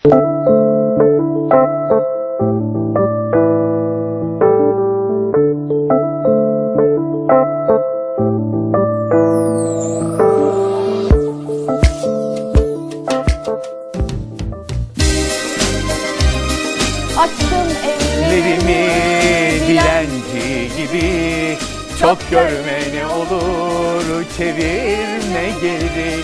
Açtım ellerimi dilenci gibi, çok görme ne olur çevirme geri.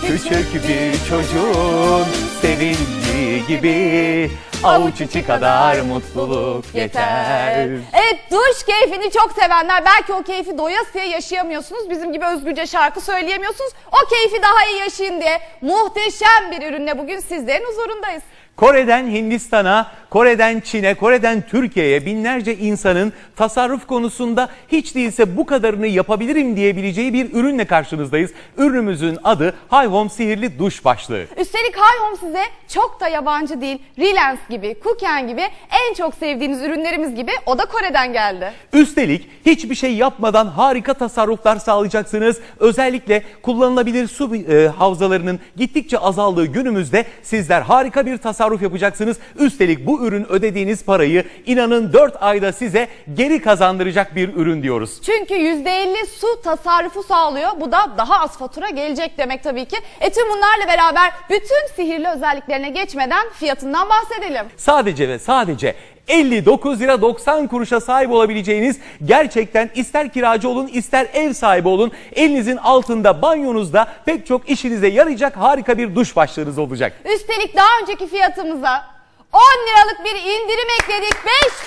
Küçük bir çocuğun sevindiği gibi, avuç içi kadar mutluluk yeter. Evet, duş keyfini çok sevenler, belki o keyfi doyasıya yaşayamıyorsunuz. Bizim gibi özgürce şarkı söyleyemiyorsunuz. O keyfi daha iyi yaşayın diye muhteşem bir ürünle bugün sizlerin huzurundayız. Kore'den Hindistan'a, Kore'den Çin'e, Kore'den Türkiye'ye binlerce insanın tasarruf konusunda hiç değilse bu kadarını yapabilirim diyebileceği bir ürünle karşınızdayız. Ürünümüzün adı Hyhome Sihirli Duş Başlığı. Üstelik Hyhome size çok da yabancı değil. Relance gibi, Kuken gibi en çok sevdiğiniz ürünlerimiz gibi o da Kore'den geldi. Üstelik hiçbir şey yapmadan harika tasarruflar sağlayacaksınız. Özellikle kullanılabilir su havzalarının gittikçe azaldığı günümüzde sizler harika bir tasarruf yapacaksınız. Üstelik bu ürün ödediğiniz parayı inanın 4 ayda size geri kazandıracak bir ürün diyoruz. Çünkü %50 su tasarrufu sağlıyor. Bu da daha az fatura gelecek demek tabii ki. Tüm bunlarla beraber bütün sihirli özelliklerine geçmeden fiyatından bahsedelim. Sadece ve sadece 59 lira 90 kuruşa sahip olabileceğiniz, gerçekten ister kiracı olun ister ev sahibi olun, elinizin altında banyonuzda pek çok işinize yarayacak harika bir duş başlığınız olacak. Üstelik daha önceki fiyatımıza 10 liralık bir indirim ekledik.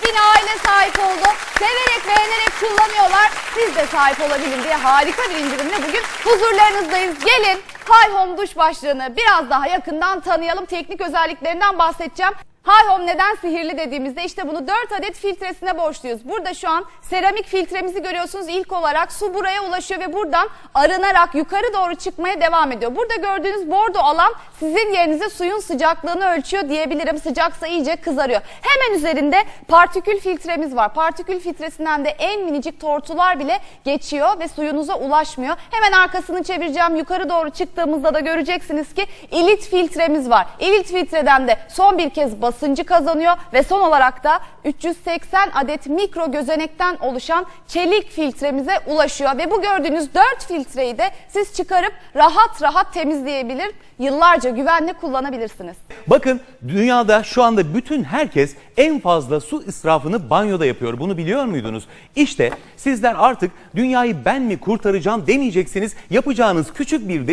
5000 aile sahip oldu. Severek beğenerek kullanıyorlar. Siz de sahip olabilin diye harika bir indirimle bugün huzurlarınızdayız. Gelin Hyhome duş başlığını biraz daha yakından tanıyalım. Teknik özelliklerinden bahsedeceğim. Hyhome neden sihirli dediğimizde işte bunu 4 adet filtresine borçluyuz. Burada şu an seramik filtremizi görüyorsunuz. İlk olarak su buraya ulaşıyor ve buradan arınarak yukarı doğru çıkmaya devam ediyor. Burada gördüğünüz bordo alan sizin yerinize suyun sıcaklığını ölçüyor diyebilirim. Sıcaksa iyice kızarıyor. Hemen üzerinde partikül filtremiz var. Partikül filtresinden de en minicik tortular bile geçiyor ve suyunuza ulaşmıyor. Hemen arkasını çevireceğim. Yukarı doğru çıktığımızda da göreceksiniz ki ilit filtremiz var. İlit filtreden de son bir kez basıncı kazanıyor ve son olarak da 380 adet mikro gözenekten oluşan çelik filtremize ulaşıyor ve bu gördüğünüz 4 filtreyi de siz çıkarıp rahat rahat temizleyebilir, yıllarca güvenle kullanabilirsiniz. Bakın, dünyada şu anda bütün herkes en fazla su israfını banyoda yapıyor. Bunu biliyor muydunuz? İşte sizler artık dünyayı ben mi kurtaracağım demeyeceksiniz. Yapacağınız küçük bir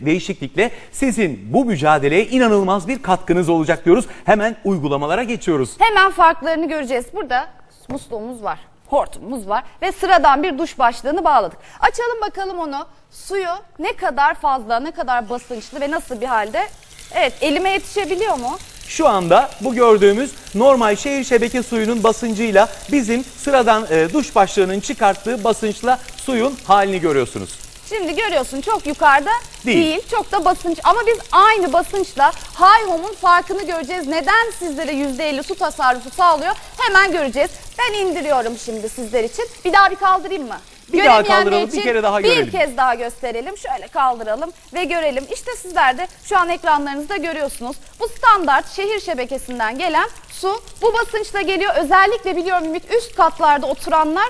değişiklikle sizin bu mücadeleye inanılmaz bir katkınız olacak diyoruz. Hemen uygulamalara geçiyoruz. Hemen farklarını göreceğiz. Burada musluğumuz var, hortumumuz var ve sıradan bir duş başlığını bağladık. Açalım bakalım onu. Suyu ne kadar fazla, ne kadar basınçlı ve nasıl bir halde? Evet, elime yetişebiliyor mu? Şu anda bu gördüğümüz normal şehir şebeke suyunun basıncıyla bizim sıradan duş başlığının çıkarttığı basınçla suyun halini görüyorsunuz. Şimdi görüyorsun, çok yukarıda değil, çok da basınç, ama biz aynı basınçla Hyhome'un farkını göreceğiz. Neden sizlere %50 su tasarrufu sağlıyor? Hemen göreceğiz. Ben indiriyorum şimdi sizler için. Bir daha bir kaldırayım mı? Bir daha kaldıralım, bir kere daha görelim. Bir kez daha gösterelim. Şöyle kaldıralım ve görelim. İşte sizler de şu an ekranlarınızda görüyorsunuz. Bu standart şehir şebekesinden gelen su bu basınçla geliyor. Özellikle biliyorum Ümit, üst katlarda oturanlar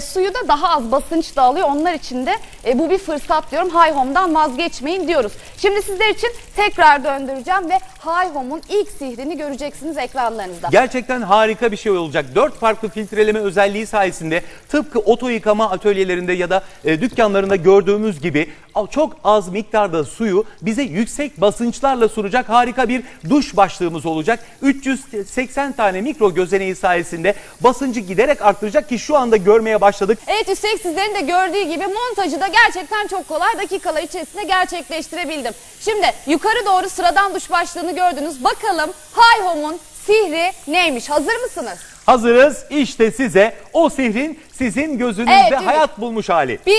suyu da daha az basınçla alıyor. Onlar için de bu bir fırsat diyorum. Hyhome'dan vazgeçmeyin diyoruz. Şimdi sizler için tekrar döndüreceğim ve Hyhome'un ilk sihrini göreceksiniz ekranlarınızda. Gerçekten harika bir şey olacak. 4 farklı filtreleme özelliği sayesinde tıpkı oto yıkama atölyelerinde ya da dükkanlarında gördüğümüz gibi çok az miktarda suyu bize yüksek basınçlarla sunacak harika bir duş başlığımız olacak. 380 tane mikro gözeneği sayesinde basıncı giderek arttıracak ki şu anda görmeye başladık. Evet, üstelik sizlerin de gördüğü gibi montajı da gerçekten çok kolay, dakikalar içerisinde gerçekleştirebildim. Şimdi yukarı doğru sıradan duş başlığını gördünüz. Bakalım Hyhome'un sihri neymiş? Hazır mısınız? Hazırız. İşte size o sihrin sizin gözünüzde hayat bulmuş hali. 1,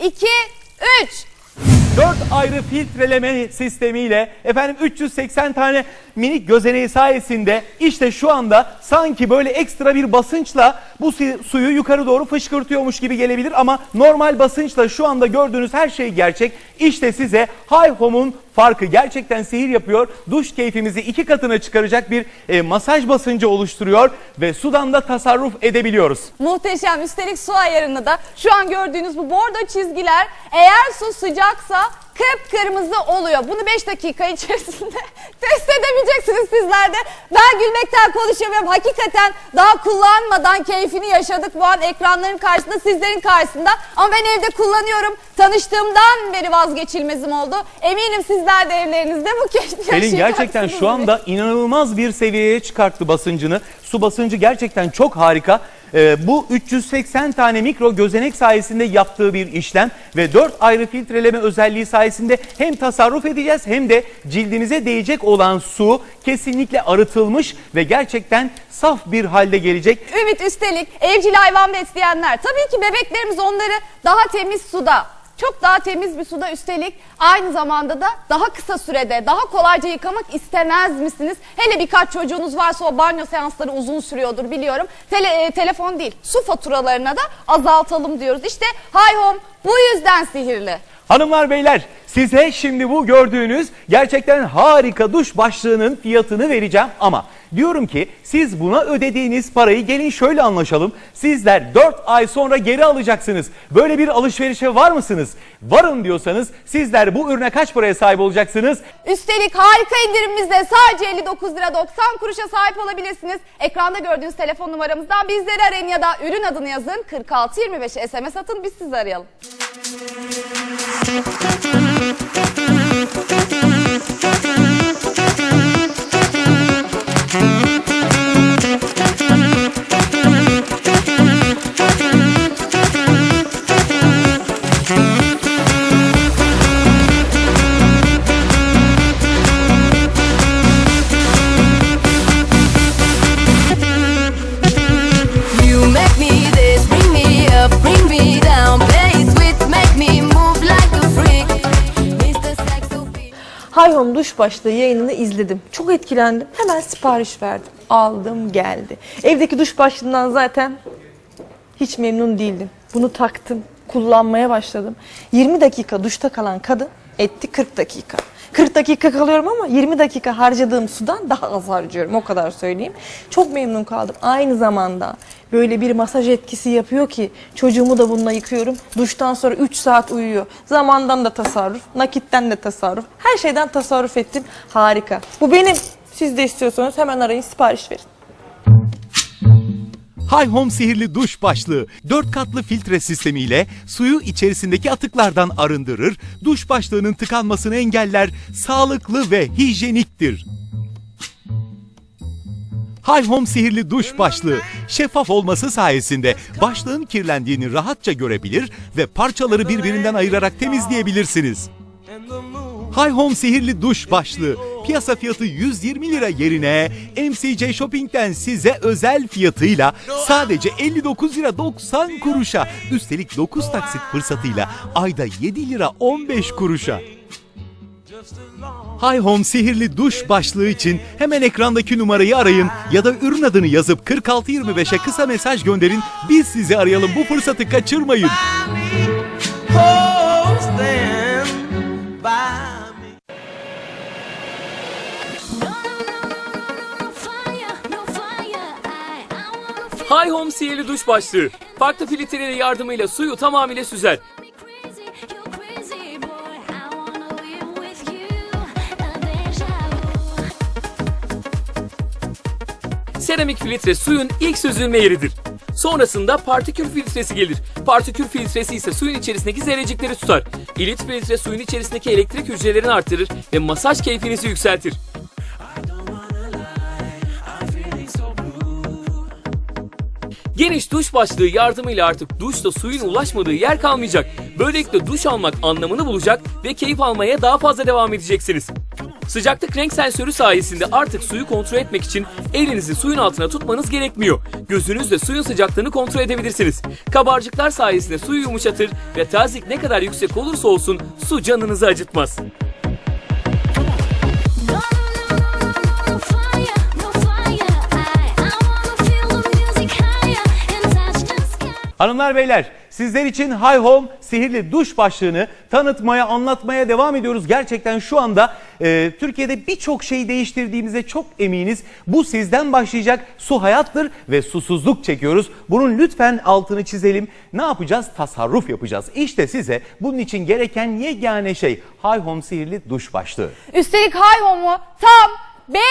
2, 3. 4 ayrı filtreleme sistemiyle efendim 380 tane minik gözeneği sayesinde işte şu anda sanki böyle ekstra bir basınçla bu suyu yukarı doğru fışkırtıyormuş gibi gelebilir ama normal basınçla şu anda gördüğünüz her şey gerçek. İşte size Hi-Home'un farkı, gerçekten sihir yapıyor. Duş keyfimizi 2 katına çıkaracak bir masaj basıncı oluşturuyor ve sudan da tasarruf edebiliyoruz. Muhteşem. Üstelik su ayarını da şu an gördüğünüz bu bordo çizgiler, eğer su sıcaksa kıpkırmızı oluyor. Bunu 5 dakika içerisinde test edebileceksiniz sizler de. Ben gülmekten konuşamıyorum. Hakikaten daha kullanmadan keyfini yaşadık bu an ekranların karşısında, sizlerin karşısında. Ama ben evde kullanıyorum. Tanıştığımdan beri vazgeçilmezim oldu. Eminim sizler de evlerinizde bu keyfi yaşayacaksınız. Selin gerçekten şu anda inanılmaz bir seviyeye çıkarttı basıncını. Su basıncı gerçekten çok harika. Bu 380 tane mikro gözenek sayesinde yaptığı bir işlem ve 4 ayrı filtreleme özelliği sayesinde hem tasarruf edeceğiz hem de cildimize değecek olan su kesinlikle arıtılmış ve gerçekten saf bir halde gelecek. Ümit, üstelik evcil hayvan besleyenler, tabii ki bebeklerimiz onları daha temiz suda, çok daha temiz bir suda, üstelik aynı zamanda da daha kısa sürede daha kolayca yıkamak istemez misiniz? Hele birkaç çocuğunuz varsa o banyo seansları uzun sürüyordur biliyorum. Telefon değil, su faturalarına da azaltalım diyoruz. İşte Hi-Home bu yüzden sihirli. Hanımlar beyler, size şimdi bu gördüğünüz gerçekten harika duş başlığının fiyatını vereceğim ama diyorum ki siz buna ödediğiniz parayı gelin şöyle anlaşalım. Sizler 4 ay sonra geri alacaksınız. Böyle bir alışverişe var mısınız? Varım diyorsanız sizler bu ürüne kaç paraya sahip olacaksınız? Üstelik harika indirimimizle sadece 59 lira 90 kuruşa sahip olabilirsiniz. Ekranda gördüğünüz telefon numaramızdan bizleri arayın ya da ürün adını yazın, 4625'e SMS atın, biz sizi arayalım. Hi-Home duş başlığı yayınını izledim. Çok etkilendim. Hemen sipariş verdim. Aldım, geldi. Evdeki duş başlığından zaten hiç memnun değildim. Bunu taktım, kullanmaya başladım. 20 dakika duşta kalan kadın etti 40 dakika. 40 dakika kalıyorum ama 20 dakika harcadığım sudan daha az harcıyorum, o kadar söyleyeyim. Çok memnun kaldım. Aynı zamanda böyle bir masaj etkisi yapıyor ki çocuğumu da bununla yıkıyorum. Duştan sonra 3 saat uyuyor. Zamandan da tasarruf, nakitten de tasarruf. Her şeyden tasarruf ettim. Harika. Bu benim. Siz de istiyorsanız hemen arayın, sipariş verin. Hi-Home sihirli duş başlığı 4 katlı filtre sistemiyle suyu içerisindeki atıklardan arındırır, duş başlığının tıkanmasını engeller, sağlıklı ve hijyeniktir. Hi-Home sihirli duş başlığı şeffaf olması sayesinde başlığın kirlendiğini rahatça görebilir ve parçaları birbirinden ayırarak temizleyebilirsiniz. Hi-Home sihirli duş başlığı piyasa fiyatı 120 lira yerine MCJ Shopping'den size özel fiyatıyla sadece 59 lira 90 kuruşa, üstelik 9 taksit fırsatıyla ayda 7 lira 15 kuruşa. Hi-Home sihirli duş başlığı için hemen ekrandaki numarayı arayın ya da ürün adını yazıp 4625'e kısa mesaj gönderin, biz sizi arayalım, bu fırsatı kaçırmayın. Hi-Home sihirli duş başlığı. Farklı filtreleri yardımıyla suyu tamamıyla süzer. Seramik filtre suyun ilk süzülme yeridir. Sonrasında partikül filtresi gelir. Partikül filtresi ise suyun içerisindeki zerrecikleri tutar. İlit filtre suyun içerisindeki elektrik hücrelerini artırır ve masaj keyfinizi yükseltir. Geniş duş başlığı yardımıyla artık duşta suyun ulaşmadığı yer kalmayacak. Böylelikle duş almak anlamını bulacak ve keyif almaya daha fazla devam edeceksiniz. Sıcaklık renk sensörü sayesinde artık suyu kontrol etmek için elinizi suyun altına tutmanız gerekmiyor. Gözünüzle suyun sıcaklığını kontrol edebilirsiniz. Kabarcıklar sayesinde suyu yumuşatır ve tazelik ne kadar yüksek olursa olsun su canınızı acıtmaz. Hanımlar beyler, sizler için Hi Home sihirli duş başlığını tanıtmaya, anlatmaya devam ediyoruz. Gerçekten şu anda Türkiye'de birçok şeyi değiştirdiğimize çok eminiz. Bu sizden başlayacak. Su hayattır ve susuzluk çekiyoruz. Bunun lütfen altını çizelim. Ne yapacağız? Tasarruf yapacağız. İşte size bunun için gereken yegane şey Hi Home sihirli duş başlığı. Üstelik Hi Home'u tam 5000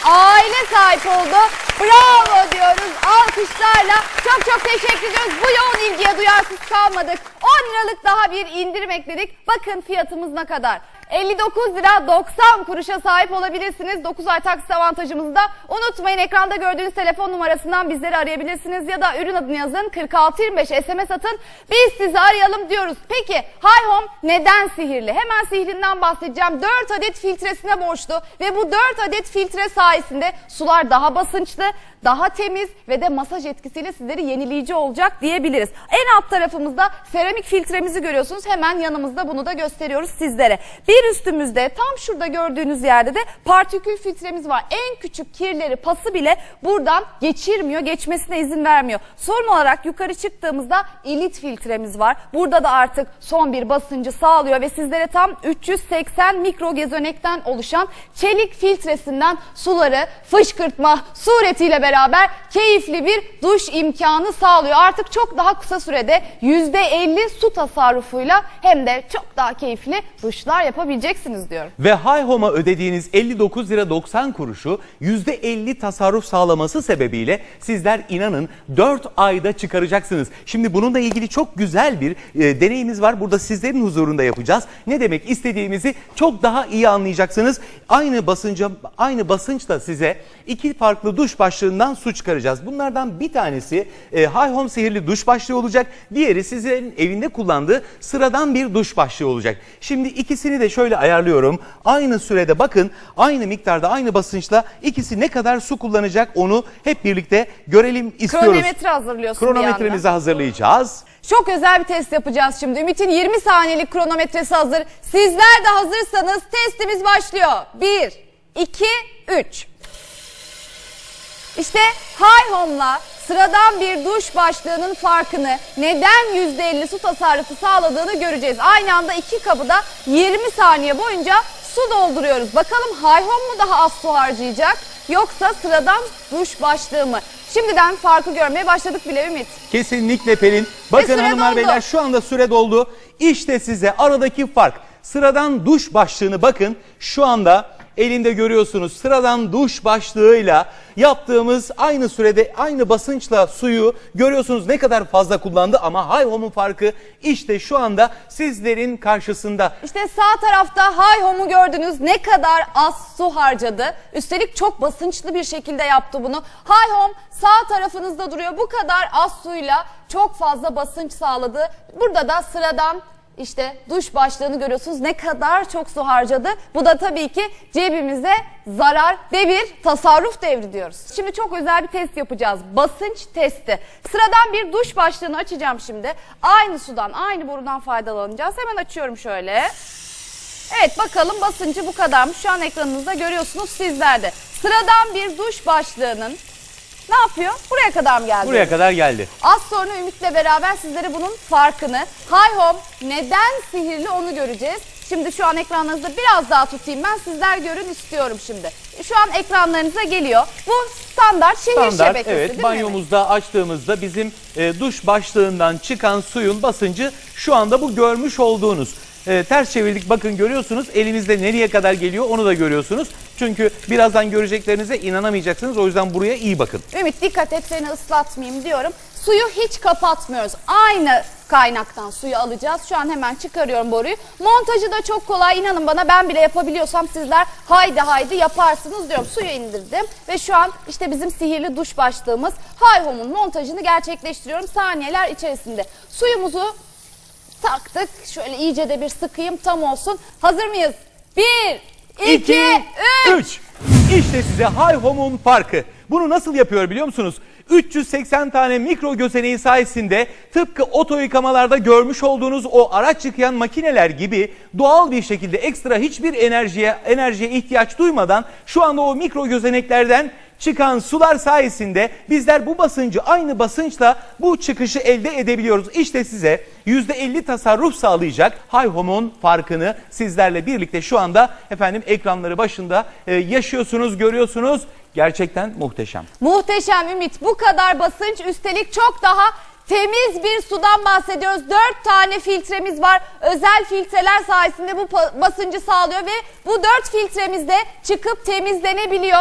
aile sahip oldu. Bravo diyoruz alkışlarla. Çok teşekkür ediyoruz. Bu yoğun ilgiye duyarsız kalmadık. 10 liralık daha bir indirim ekledik. Bakın fiyatımız ne kadar. 59 lira 90 kuruşa sahip olabilirsiniz. 9 ay taksit avantajımızı da unutmayın. Ekranda gördüğünüz telefon numarasından bizleri arayabilirsiniz ya da ürün adını yazın, 4625 SMS atın. Biz sizi arayalım diyoruz. Peki Hi Home neden sihirli? Hemen sihrinden bahsedeceğim. 4 adet filtresine borçlu ve bu 4 adet filtre sayesinde sular daha basınçlı, daha temiz ve de masaj etkisiyle sizleri yenileyici olacak diyebiliriz. En alt tarafımızda seramik filtremizi görüyorsunuz. Hemen yanımızda bunu da gösteriyoruz sizlere. Bir üstümüzde tam şurada gördüğünüz yerde de partikül filtremiz var. En küçük kirleri, pası bile buradan geçirmiyor, geçmesine izin vermiyor. Son olarak yukarı çıktığımızda ilit filtremiz var. Burada da artık son bir basıncı sağlıyor ve sizlere tam 380 mikrogezonekten oluşan çelik filtresinden suları fışkırtma suretiyle beraber keyifli bir duş imkanı sağlıyor. Artık çok daha kısa sürede %50 su tasarrufuyla hem de çok daha keyifli duşlar yapabileceksiniz diyorum. Ve Hi Home'a ödediğiniz 59 lira 90 kuruşu %50 tasarruf sağlaması sebebiyle sizler inanın 4 ayda çıkaracaksınız. Şimdi bununla ilgili çok güzel bir deneyimiz var. Burada sizlerin huzurunda yapacağız. Ne demek istediğimizi çok daha iyi anlayacaksınız. Aynı basınçla size iki farklı duş başlığından su çıkaracağız. Bunlardan bir tanesi Hi Home sihirli duş başlığı olacak. Diğeri sizlerin evinde kullandığı sıradan bir duş başlığı olacak. Şimdi ikisini de şöyle ayarlıyorum. Aynı sürede bakın, aynı miktarda, aynı basınçla ikisi ne kadar su kullanacak onu hep birlikte görelim istiyoruz. Kronometre hazırlıyorsun bir Kronometremizi yandan. hazırlayacağız. Çok özel bir test yapacağız şimdi. Ümit'in 20 saniyelik kronometresi hazır. Sizler de hazırsanız testimiz başlıyor. 1, 2, 3. İşte Hi Home'la sıradan bir duş başlığının farkını, neden %50 su tasarrufu sağladığını göreceğiz. Aynı anda iki kabı da 20 saniye boyunca su dolduruyoruz. Bakalım Hi Home mu daha az su harcayacak yoksa sıradan duş başlığı mı? Şimdiden farkı görmeye başladık bile Ümit. Kesinlikle Pelin. Bakın süre hanımlar doldu. beyler şu anda süre doldu. İşte size aradaki fark. Sıradan duş başlığını bakın şu anda elinde görüyorsunuz. Sıradan duş başlığıyla yaptığımız aynı sürede aynı basınçla suyu görüyorsunuz ne kadar fazla kullandı ama Hi Home'un farkı işte şu anda sizlerin karşısında. İşte sağ tarafta Hi Home'u gördünüz, ne kadar az su harcadı. Üstelik çok basınçlı bir şekilde yaptı bunu. Hi Home sağ tarafınızda duruyor. Bu kadar az suyla çok fazla basınç sağladı. Burada da sıradan İşte duş başlığını görüyorsunuz ne kadar çok su harcadı. Bu da tabii ki cebimize zarar ve bir tasarruf devri diyoruz. Şimdi çok özel bir test yapacağız. Basınç testi. Sıradan bir duş başlığını açacağım şimdi. Aynı sudan, aynı borudan faydalanacağız. Hemen açıyorum şöyle. Evet bakalım basıncı bu kadarmış. Şu an ekranınızda görüyorsunuz sizler de. Sıradan bir duş başlığının ne yapıyor? Buraya kadar mı geldi? Buraya kadar geldi. Az sonra Ümit'le beraber sizlere bunun farkını, Hi Home neden sihirli onu göreceğiz. Şimdi şu an ekranlarınızda biraz daha tutayım ben, sizler görün istiyorum şimdi. Şu an ekranlarınıza geliyor. Bu standart şehir şebekesi evet, değil mi? banyomuzda açtığımızda bizim duş başlığından çıkan suyun basıncı şu anda bu görmüş olduğunuz. Ters çevirdik bakın görüyorsunuz elimizde nereye kadar geliyor onu da görüyorsunuz. Çünkü birazdan göreceklerinize inanamayacaksınız o yüzden buraya iyi bakın. Ümit dikkat et seni ıslatmayayım diyorum. Suyu hiç kapatmıyoruz. Aynı kaynaktan suyu alacağız. Şu an hemen çıkarıyorum boruyu. Montajı da çok kolay, inanın bana, ben bile yapabiliyorsam sizler haydi yaparsınız diyorum. Suyu indirdim ve şu an işte bizim sihirli duş başlığımız Hi Home'un montajını gerçekleştiriyorum saniyeler içerisinde. Suyumuzu taktık. Şöyle iyice de bir sıkayım tam olsun. Hazır mıyız? 1, 2, 3. İşte size Hi Home'un farkı. Bunu nasıl yapıyor biliyor musunuz? 380 tane mikro gözeneği sayesinde tıpkı oto yıkamalarda görmüş olduğunuz o araç yıkayan makineler gibi doğal bir şekilde ekstra hiçbir enerjiye ihtiyaç duymadan şu anda o mikro gözeneklerden çıkan sular sayesinde bizler bu basıncı aynı basınçla bu çıkışı elde edebiliyoruz. İşte size %50 tasarruf sağlayacak Highhome'un farkını sizlerle birlikte şu anda efendim ekranları başında yaşıyorsunuz, görüyorsunuz. Gerçekten muhteşem. Muhteşem Ümit. Bu kadar basınç, üstelik çok daha temiz bir sudan bahsediyoruz. 4 tane filtremiz var. Özel filtreler sayesinde bu basıncı sağlıyor ve bu 4 filtremiz de çıkıp temizlenebiliyor.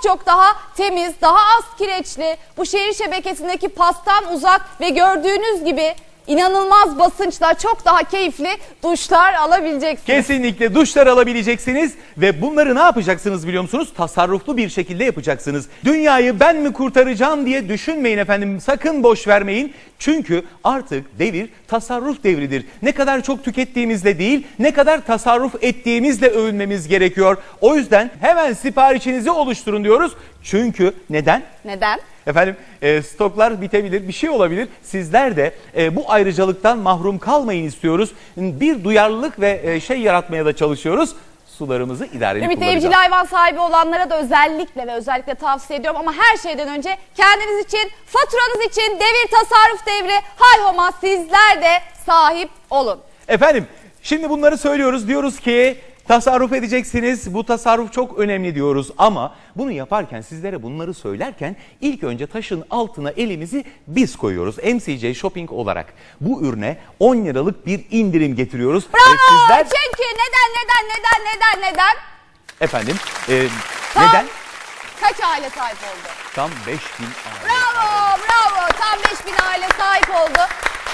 Çok daha temiz, daha az kireçli. Bu şehir şebekesindeki pastan uzak ve gördüğünüz gibi İnanılmaz basınçla çok daha keyifli duşlar alabileceksiniz. Kesinlikle duşlar alabileceksiniz ve bunları ne yapacaksınız biliyor musunuz? Tasarruflu bir şekilde yapacaksınız. Dünyayı ben mi kurtaracağım diye düşünmeyin efendim. Sakın boş vermeyin. Çünkü artık devir tasarruf devridir. Ne kadar çok tükettiğimizle değil, ne kadar tasarruf ettiğimizle övünmemiz gerekiyor. O yüzden hemen siparişinizi oluşturun diyoruz. Çünkü neden? Neden? Efendim stoklar bitebilir, bir şey olabilir. Sizler de bu ayrıcalıktan mahrum kalmayın istiyoruz. Bir duyarlılık ve yaratmaya da çalışıyoruz. Sularımızı idareli Ümit, kullanacağız. evcil hayvan sahibi olanlara da özellikle tavsiye ediyorum. Ama her şeyden önce kendiniz için, faturanız için devir tasarruf devri Highhome'a sizler de sahip olun. Efendim şimdi bunları söylüyoruz. Diyoruz ki tasarruf edeceksiniz. Bu tasarruf çok önemli diyoruz ama bunu yaparken, sizlere bunları söylerken ilk önce taşın altına elimizi biz koyuyoruz. MCJ Shopping olarak bu ürüne 10 liralık bir indirim getiriyoruz. Bravo! Sizler... Çünkü neden? Efendim Tam neden? kaç aile sahip oldu? Tam 5000 aile. Bravo! Tam 5000 aile sahip oldu.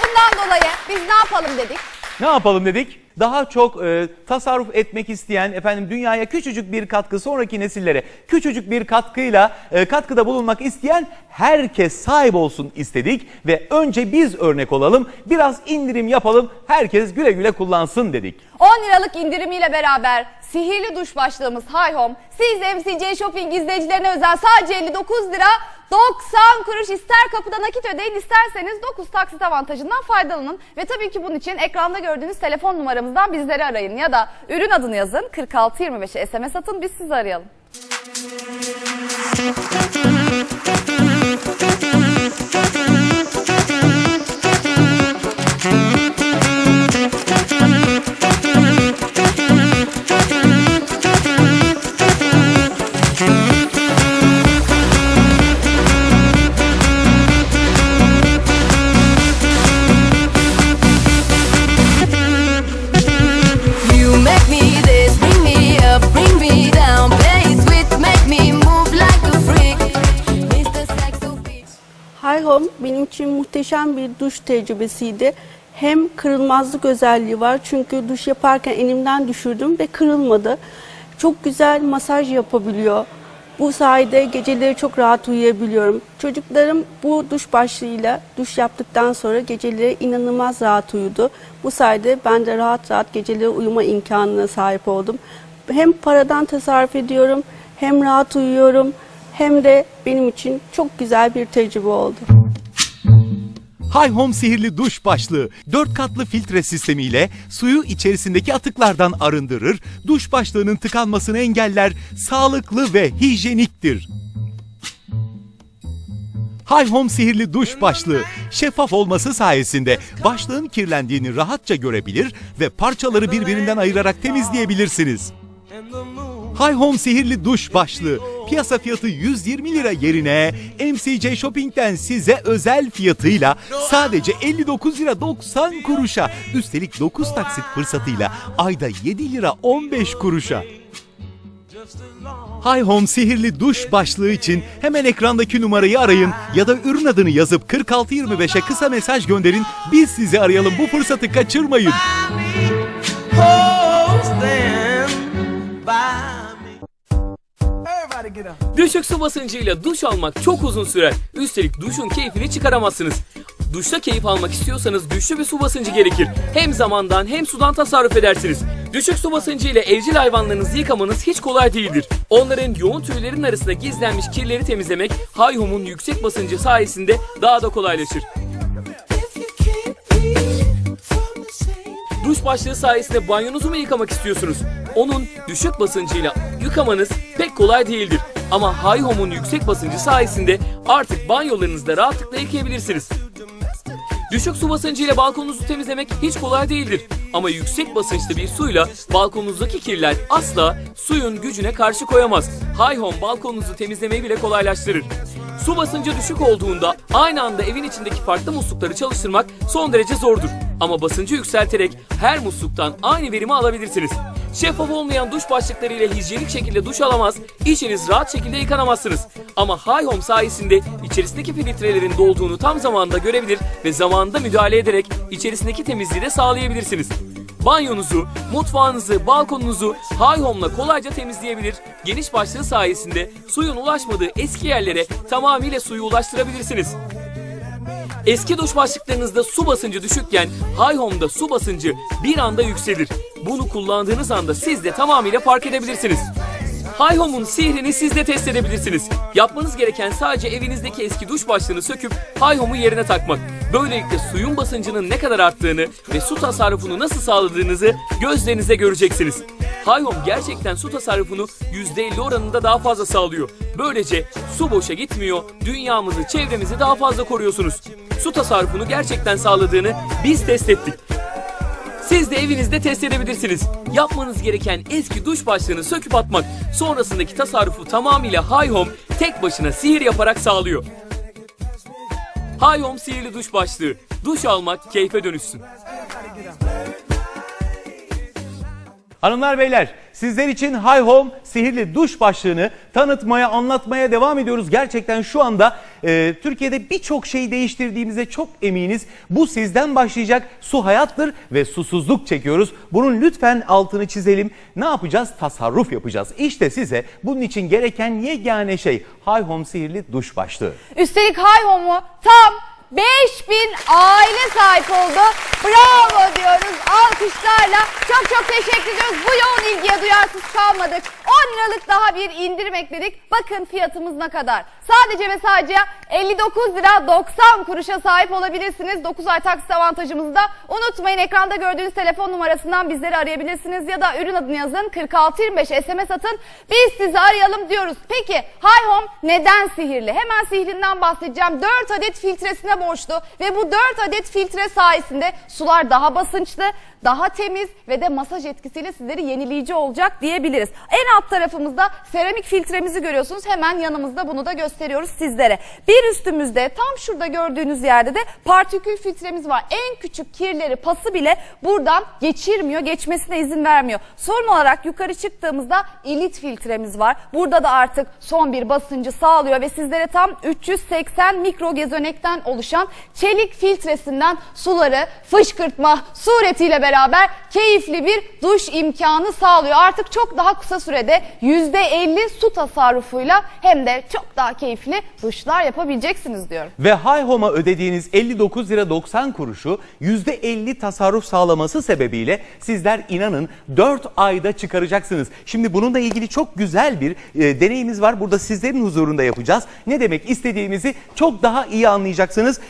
Bundan dolayı biz ne yapalım dedik? Ne yapalım dedik? Daha çok tasarruf etmek isteyen, efendim dünyaya küçücük bir katkı, sonraki nesillere küçücük bir katkıyla katkıda bulunmak isteyen herkes sahip olsun istedik ve önce biz örnek olalım, biraz indirim yapalım, herkes güle güle kullansın dedik. 10 liralık indirimiyle beraber sihirli duş başlığımız Highhome, siz MCJ Shopping izleyicilerine özel sadece 59 lira 90 kuruş, ister kapıda nakit ödeyin, isterseniz 9 taksit avantajından faydalanın. Ve tabii ki bunun için ekranda gördüğünüz telefon numaramızdan bizleri arayın ya da ürün adını yazın, 4625'e SMS atın, biz sizi arayalım. Highhome benim için muhteşem bir duş tecrübesiydi. Hem kırılmazlık özelliği var çünkü duş yaparken elimden düşürdüm ve kırılmadı. Çok güzel masaj yapabiliyor. Bu sayede geceleri çok rahat uyuyabiliyorum. Çocuklarım bu duş başlığıyla duş yaptıktan sonra geceleri inanılmaz rahat uyudu. Bu sayede ben de rahat geceleri uyuma imkanına sahip oldum. Hem paradan tasarruf ediyorum, hem rahat uyuyorum, hem de benim için çok güzel bir tecrübe oldu. Highhome sihirli duş başlığı 4 katlı filtre sistemiyle suyu içerisindeki atıklardan arındırır, duş başlığının tıkanmasını engeller, sağlıklı ve hijyeniktir. Highhome sihirli duş başlığı şeffaf olması sayesinde başlığın kirlendiğini rahatça görebilir ve parçaları birbirinden ayırarak temizleyebilirsiniz. Highhome sihirli duş başlığı piyasa fiyatı 120 lira yerine MCJ Shopping'den size özel fiyatıyla sadece 59 lira 90 kuruşa, üstelik 9 taksit fırsatıyla ayda 7 lira 15 kuruşa. Highhome sihirli duş başlığı için hemen ekrandaki numarayı arayın ya da ürün adını yazıp 4625'e kısa mesaj gönderin, biz sizi arayalım, bu fırsatı kaçırmayın. Düşük su basıncıyla duş almak çok uzun sürer. Üstelik duşun keyfini çıkaramazsınız. Duşta keyif almak istiyorsanız güçlü bir su basıncı gerekir. Hem zamandan hem sudan tasarruf edersiniz. Düşük su basıncı ile evcil hayvanlarınızı yıkamanız hiç kolay değildir. Onların yoğun tüylerin arasında gizlenmiş kirleri temizlemek Hi-Home'un yüksek basıncı sayesinde daha da kolaylaşır. Duş başlığı sayesinde banyonuzu mu yıkamak istiyorsunuz? Onun düşük basıncıyla yıkamanız pek kolay değildir. Ama Hi-Home'un yüksek basıncı sayesinde artık banyolarınızda rahatlıkla yıkayabilirsiniz. Düşük su basıncıyla balkonunuzu temizlemek hiç kolay değildir. Ama yüksek basınçlı bir suyla balkonunuzdaki kirler asla suyun gücüne karşı koyamaz. Hi-Home balkonunuzu temizlemeyi bile kolaylaştırır. Su basıncı düşük olduğunda aynı anda evin içindeki farklı muslukları çalıştırmak son derece zordur. Ama basıncı yükselterek her musluktan aynı verimi alabilirsiniz. Şeffaf olmayan duş başlıkları ile hijyenik şekilde duş alamaz, içiniz rahat şekilde yıkanamazsınız. Ama Hi-Home sayesinde içerisindeki filtrelerin dolduğunu tam zamanında görebilir ve zamanında müdahale ederek içerisindeki temizliği de sağlayabilirsiniz. Banyonuzu, mutfağınızı, balkonunuzu Hi-Home'la kolayca temizleyebilir, geniş başlığı sayesinde suyun ulaşmadığı eski yerlere tamamıyla suyu ulaştırabilirsiniz. Eski duş başlıklarınızda su basıncı düşükken Hi-Home'da su basıncı bir anda yükselir. Bunu kullandığınız anda siz de tamamıyla fark edebilirsiniz. Hi-Home'un sihrini siz de test edebilirsiniz. Yapmanız gereken sadece evinizdeki eski duş başlığını söküp Hi-Home'u yerine takmak. Böylelikle suyun basıncının ne kadar arttığını ve su tasarrufunu nasıl sağladığınızı gözlerinizle göreceksiniz. Hi-Home gerçekten su tasarrufunu %50 oranında daha fazla sağlıyor. Böylece su boşa gitmiyor, dünyamızı, çevremizi daha fazla koruyorsunuz. Su tasarrufunu gerçekten sağladığını biz test ettik. Siz de evinizde test edebilirsiniz. Yapmanız gereken eski duş başlığını söküp atmak. Sonrasındaki tasarrufu tamamıyla Hi-Home tek başına sihir yaparak sağlıyor. Hi-Home sihirli duş başlığı. Duş almak keyfe dönüşsün. Hanımlar beyler, sizler için Hi-Home sihirli duş başlığını tanıtmaya, anlatmaya devam ediyoruz. Gerçekten şu anda Türkiye'de birçok şeyi değiştirdiğimize çok eminiz. Bu sizden başlayacak. Su hayattır ve susuzluk çekiyoruz. Bunun lütfen altını çizelim. Ne yapacağız? Tasarruf yapacağız. İşte size bunun için gereken yegane şey Hi-Home sihirli duş başlığı. Üstelik Hi-Home'u tam 5000 aile sahip oldu. Bravo diyoruz alkışlarla. Çok teşekkür ediyoruz. Bu yoğun ilgiye duyarsız kalmadık. 10 liralık daha bir indirim ekledik. Bakın fiyatımız ne kadar. Sadece ve sadece 59 lira 90 kuruşa sahip olabilirsiniz. 9 ay taksit avantajımızı da unutmayın. Ekranda gördüğünüz telefon numarasından bizleri arayabilirsiniz. Ya da ürün adını yazın, 4625 SMS atın. Biz sizi arayalım diyoruz. Peki Hi-Home neden sihirli? Hemen sihrinden bahsedeceğim. 4 adet filtresine borçlu ve bu 4 adet filtre sayesinde sular daha basınçlı, daha temiz ve de masaj etkisiyle sizleri yenileyici olacak diyebiliriz. En alt tarafımızda seramik filtremizi görüyorsunuz. Hemen yanımızda bunu da gösteriyoruz sizlere. Bir üstümüzde tam şurada gördüğünüz yerde de partikül filtremiz var. En küçük kirleri, pası bile buradan geçirmiyor, geçmesine izin vermiyor. Son olarak yukarı çıktığımızda ilit filtremiz var. Burada da artık son bir basıncı sağlıyor ve sizlere tam 380 mikrogezonekten oluşan çelik filtresinden suları fışkırtma suretiyle beraber keyifli bir duş imkanı sağlıyor. Artık çok daha kısa sürede %50 su tasarrufuyla hem de çok daha keyifli duşlar yapabileceksiniz diyorum. Ve Hi-Home'a ödediğiniz 59 lira 90 kuruşu %50 tasarruf sağlaması sebebiyle sizler inanın 4 ayda çıkaracaksınız. Şimdi bununla ilgili çok güzel bir deneyimiz var. Burada sizlerin huzurunda yapacağız. Ne demek istediğimizi çok daha iyi anlayacaksınız.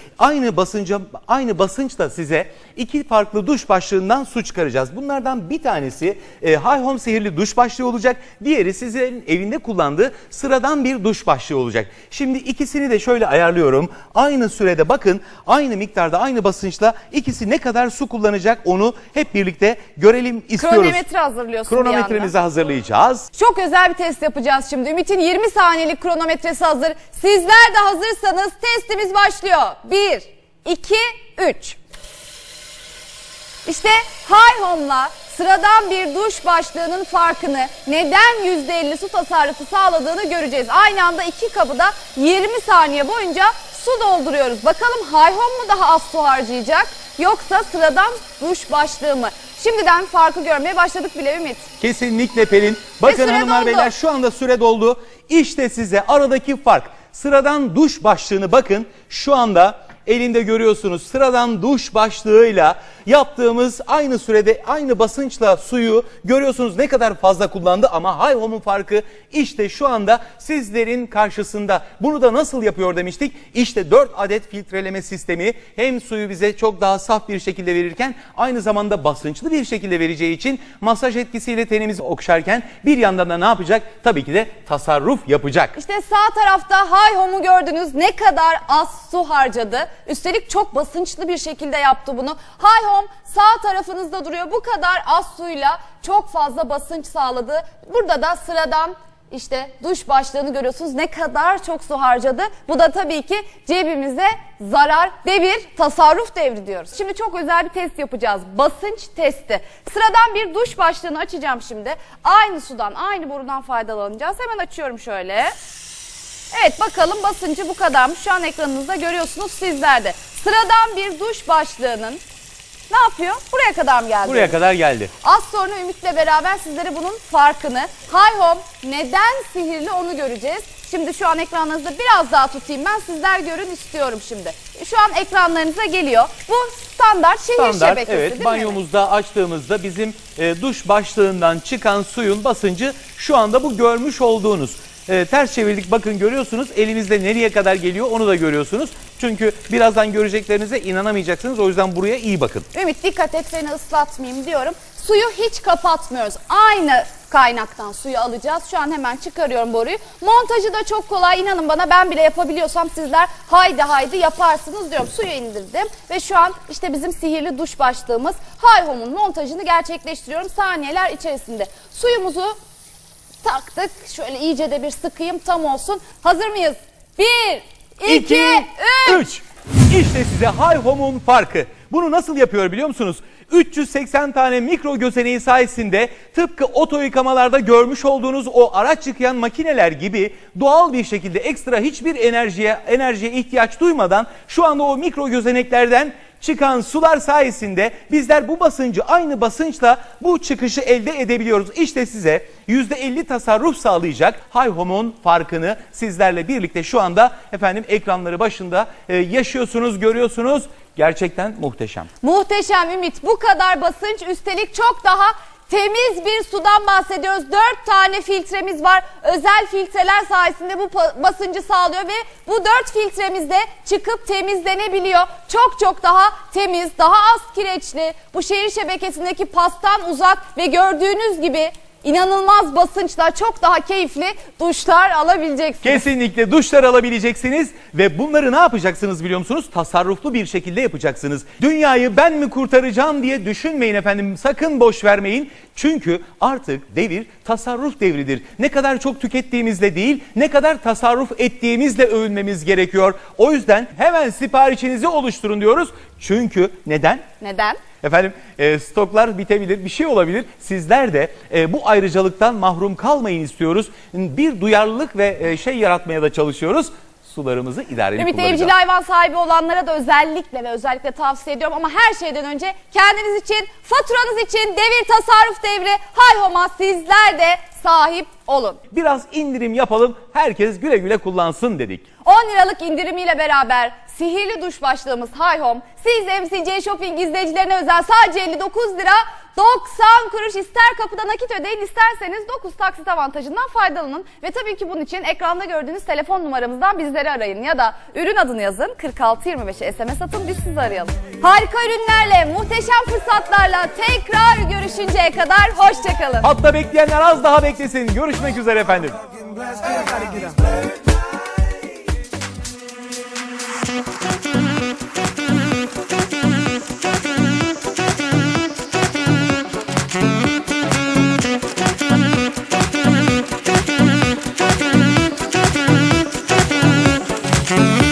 Aynı basınçla size iki farklı duş başlığından su çıkaracağız. Bunlardan bir tanesi Hi-Home sihirli duş başlığı olacak. Diğeri sizlerin evinde kullandığı sıradan bir duş başlığı olacak. Şimdi ikisini de şöyle ayarlıyorum. Aynı sürede bakın, aynı miktarda, aynı basınçla ikisi ne kadar su kullanacak onu hep birlikte görelim istiyoruz. Kronometre hazırlıyorsun Kronometremizi hazırlayacağız. Çok özel bir test yapacağız şimdi. Ümit'in 20 saniyelik kronometresi hazır. Sizler de hazırsanız testimiz başlıyor. 1, 2, 3. İşte Hi-Home'la sıradan bir duş başlığının farkını, neden %50 su tasarrufu sağladığını göreceğiz. Aynı anda iki kabı da 20 saniye boyunca su dolduruyoruz. Bakalım Hi-Home mu daha az su harcayacak yoksa sıradan duş başlığı mı? Şimdiden farkı görmeye başladık bile Ümit. Kesinlikle Pelin. Bakın hanımlar doldu. beyler şu anda süre doldu. İşte size aradaki fark. Sıradan duş başlığını bakın şu anda elinde görüyorsunuz sıradan duş başlığıyla yaptığımız aynı sürede aynı basınçla suyu görüyorsunuz ne kadar fazla kullandı ama Hyhome'un farkı işte şu anda sizlerin karşısında. Bunu da nasıl yapıyor demiştik? İşte 4 adet filtreleme sistemi hem suyu bize çok daha saf bir şekilde verirken aynı zamanda basınçlı bir şekilde vereceği için masaj etkisiyle tenimizi okşarken bir yandan da ne yapacak? Tabii ki de tasarruf yapacak. İşte sağ tarafta Hyhome'u gördünüz, ne kadar az su harcadı. Üstelik çok basınçlı bir şekilde yaptı bunu. Hyhome sağ tarafınızda duruyor. Bu kadar az suyla çok fazla basınç sağladı. Burada da sıradan işte duş başlığını görüyorsunuz. Ne kadar çok su harcadı. Bu da tabii ki cebimize zarar ve bir tasarruf devri diyoruz. Şimdi çok özel bir test yapacağız. Basınç testi. Sıradan bir duş başlığını açacağım şimdi. Aynı sudan, aynı borudan faydalanacağız. Hemen açıyorum şöyle. Evet, bakalım basıncı bu kadarmış. Şu an ekranınızda görüyorsunuz sizler de. Sıradan bir duş başlığının ne yapıyor? Buraya kadar mı geldi? Buraya kadar geldi. Az sonra Ümit'le beraber sizlere bunun farkını, Hyhome neden sihirli onu göreceğiz. Şimdi şu an ekranlarınızda biraz daha tutayım ben, sizler görün istiyorum şimdi. Şu an ekranlarınıza geliyor. Bu standart şehir şebekesi evet, değil mi? banyomuzda açtığımızda bizim duş başlığından çıkan suyun basıncı şu anda bu görmüş olduğunuz. Ters çevirdik, bakın görüyorsunuz elimizde nereye kadar geliyor onu da görüyorsunuz. Çünkü birazdan göreceklerinize inanamayacaksınız, o yüzden buraya iyi bakın. Ümit dikkat et, seni ıslatmayayım diyorum. Suyu hiç kapatmıyoruz. Aynı kaynaktan suyu alacağız. Şu an hemen çıkarıyorum boruyu. Montajı da çok kolay, inanın bana, ben bile yapabiliyorsam sizler haydi haydi yaparsınız diyorum. Suyu indirdim ve şu an işte bizim sihirli duş başlığımız Hyhome'un montajını gerçekleştiriyorum saniyeler içerisinde. Suyumuzu taktık. Şöyle iyice de bir sıkayım, tam olsun. Hazır mıyız? 1, 2, 3. İşte size Hyhome'un farkı. Bunu nasıl yapıyor biliyor musunuz? 380 tane mikro gözeneği sayesinde tıpkı oto yıkamalarda görmüş olduğunuz o araç yıkayan makineler gibi doğal bir şekilde ekstra hiçbir enerjiye ihtiyaç duymadan şu anda o mikro gözeneklerden çıkan sular sayesinde bizler bu basıncı aynı basınçla bu çıkışı elde edebiliyoruz. İşte size %50 tasarruf sağlayacak Hyhome'un farkını sizlerle birlikte şu anda efendim ekranları başında yaşıyorsunuz, görüyorsunuz. Gerçekten muhteşem. Muhteşem Ümit. Bu kadar basınç, üstelik çok daha temiz bir sudan bahsediyoruz. 4 tane filtremiz var. Özel filtreler sayesinde bu basıncı sağlıyor ve bu 4 filtremizde çıkıp temizlenebiliyor. Çok çok daha temiz, daha az kireçli, bu şehir şebekesindeki pastan uzak ve gördüğünüz gibi İnanılmaz basınçla çok daha keyifli duşlar alabileceksiniz. Kesinlikle duşlar alabileceksiniz ve bunları ne yapacaksınız biliyor musunuz? Tasarruflu bir şekilde yapacaksınız. Dünyayı ben mi kurtaracağım diye düşünmeyin efendim. Sakın boş vermeyin. Çünkü artık devir tasarruf devridir. Ne kadar çok tükettiğimizle değil, ne kadar tasarruf ettiğimizle övünmemiz gerekiyor. O yüzden hemen siparişinizi oluşturun diyoruz. Çünkü neden? Neden? Efendim stoklar bitebilir, bir şey olabilir. Sizler de bu ayrıcalıktan mahrum kalmayın istiyoruz. Bir duyarlılık ve yaratmaya da çalışıyoruz. Sularımızı idareli Ümit, kullanacağız. evcil hayvan sahibi olanlara da özellikle tavsiye ediyorum. Ama her şeyden önce kendiniz için, faturanız için devir tasarruf devri Hyhome'a sizler de sahip olun. Biraz indirim yapalım, herkes güle güle kullansın dedik. 10 liralık indirimiyle beraber sihirli duş başlığımız Hyhome, siz MCC Shopping izleyicilerine özel sadece 59 lira 90 kuruş, ister kapıda nakit ödeyin, isterseniz 9 taksit avantajından faydalanın. Ve tabii ki bunun için ekranda gördüğünüz telefon numaramızdan bizleri arayın ya da ürün adını yazın, 4625'e SMS atın, biz sizi arayalım. Harika ürünlerle, muhteşem fırsatlarla tekrar görüşünceye kadar hoşçakalın. Hatta bekleyenler az daha beklesin. Görüşmek üzere efendim. Thank you.